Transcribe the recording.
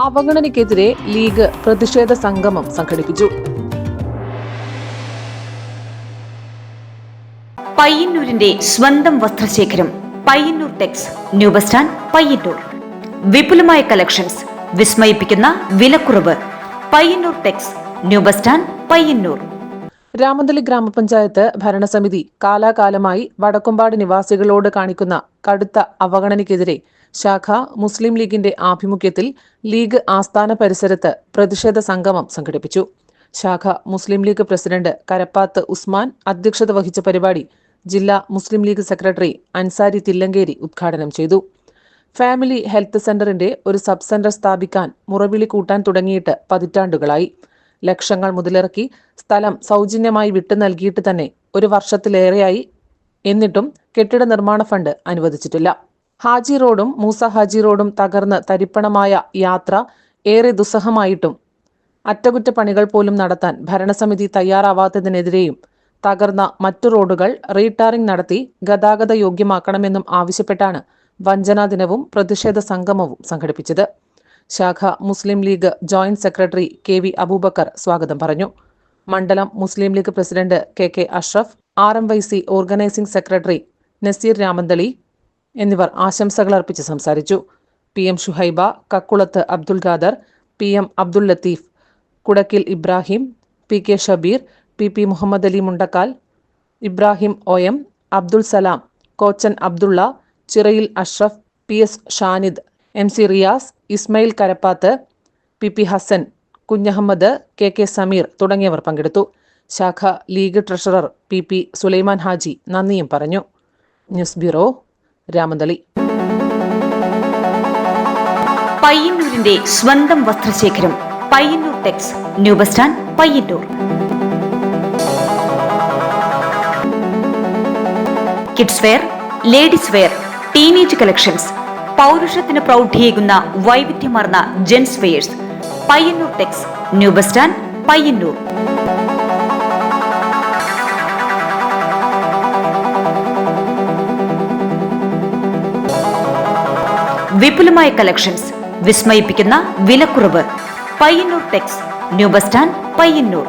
അവഗണനയ്ക്കെതിരെ league പ്രതിഷേധ സംഗമം സംഘടിപ്പിച്ചു. പയ്യന്നൂരിന്റെ സ്വന്തം വസ്ത്രശേഖരം Payyanur Tex new bus stand Payyanur. വിപുലമായ കളക്ഷൻസ്, വിസ്മയിപ്പിക്കുന്ന വിലക്കുറവ്. Payyanur Tex new bus stand Payyanur. Ramanthali ഗ്രാമപഞ്ചായത്ത് ഭരണസമിതി കാലാകാലമായി വടക്കുംപാട് നിവാസികളോട് കാണിക്കുന്ന കടുത്ത അവഗണനയ്ക്കെതിരെ ശാഖ മുസ്ലിം ലീഗിന്റെ ആഭിമുഖ്യത്തിൽ ലീഗ് ആസ്ഥാന പരിസരത്ത് പ്രതിഷേധ സംഗമം സംഘടിപ്പിച്ചു. ശാഖ മുസ്ലിം ലീഗ് പ്രസിഡന്റ് കരപ്പാത്ത് ഉസ്മാൻ അധ്യക്ഷത വഹിച്ച പരിപാടി ജില്ലാ മുസ്ലിം ലീഗ് സെക്രട്ടറി അൻസാരി തില്ലങ്കേരി ഉദ്ഘാടനം ചെയ്തു. ഫാമിലി ഹെൽത്ത് സെന്ററിന്റെ ഒരു സബ് സെന്റർ സ്ഥാപിക്കാൻ മുറവിളി കൂട്ടാൻ തുടങ്ങിയിട്ട് പതിറ്റാണ്ടുകളായി. ലക്ഷങ്ങൾ മുതലിറക്കി സ്ഥലം സൗജന്യമായി വിട്ടു നൽകിയിട്ട് തന്നെ ഒരു വർഷത്തിലേറെയായി. എന്നിട്ടും കെട്ടിട നിർമ്മാണ ഫണ്ട് അനുവദിച്ചിട്ടില്ല. ഹാജി റോഡും മൂസ ഹാജി റോഡും തകർന്ന് തരിപ്പണമായ യാത്ര ഏറെ ദുസ്സഹമായിട്ടും അറ്റകുറ്റപ്പണികൾ പോലും നടത്താൻ ഭരണസമിതി തയ്യാറാവാത്തതിനെതിരെയും തകർന്ന മറ്റു റോഡുകൾ റീടാറിംഗ് നടത്തി ഗതാഗത യോഗ്യമാക്കണമെന്നും ആവശ്യപ്പെട്ടാണ് വഞ്ചനാ ദിനവും പ്രതിഷേധ സംഗമവും സംഘടിപ്പിച്ചത്. ശാഖ Muslim League joint secretary KV Abubakar സ്വാഗതം പറഞ്ഞു. മണ്ഡലം Muslim League president KK Ashraf, RMYC organising secretary Naseer Ramanthali എന്നിവർ ആശംസകൾ അർപ്പിച്ച് സംസാരിച്ചു. PM Shuhaiba, കക്കുളത്ത് Abdul Khader, PM Abdul Latheef, കുടക്കിൽ Ibrahim, PK Shabeer, PP Muhammad Ali മുണ്ടക്കാൽ, Ibrahim OM, Abdul Salam, കോച്ചൻ Abdulla, ചിറയിൽ Ashraf, PS Shanid, MC Riyas, Ismail Karappath, PP Hasan, Kunjahammed, KK Sameer തുടങ്ങിയവർ പങ്കെടുത്തു. ശാഖ ലീഗ് ട്രഷറർ PP സുലൈമാൻ ഹാജി നന്ദിയും പറഞ്ഞു. News bureau, Ramanthali. പയ്യന്നൂരിന്റെ സ്വന്തം വസ്ത്രശേഖരം Payyanur Tex new bus stand Payyannur. Kids wear, ladies wear, teenage collections, പൗരുഷത്തിന് പ്രൗഢിയേകുന്ന വൈവിധ്യമാർന്ന gents wears. Payyannur Tex new bus stand Payyanur. വിപുലമായ കളക്ഷൻസ്, വിസ്മയിപ്പിക്കുന്ന വിലക്കുറവ്. Payyanur Tex new bus stand Payyanur.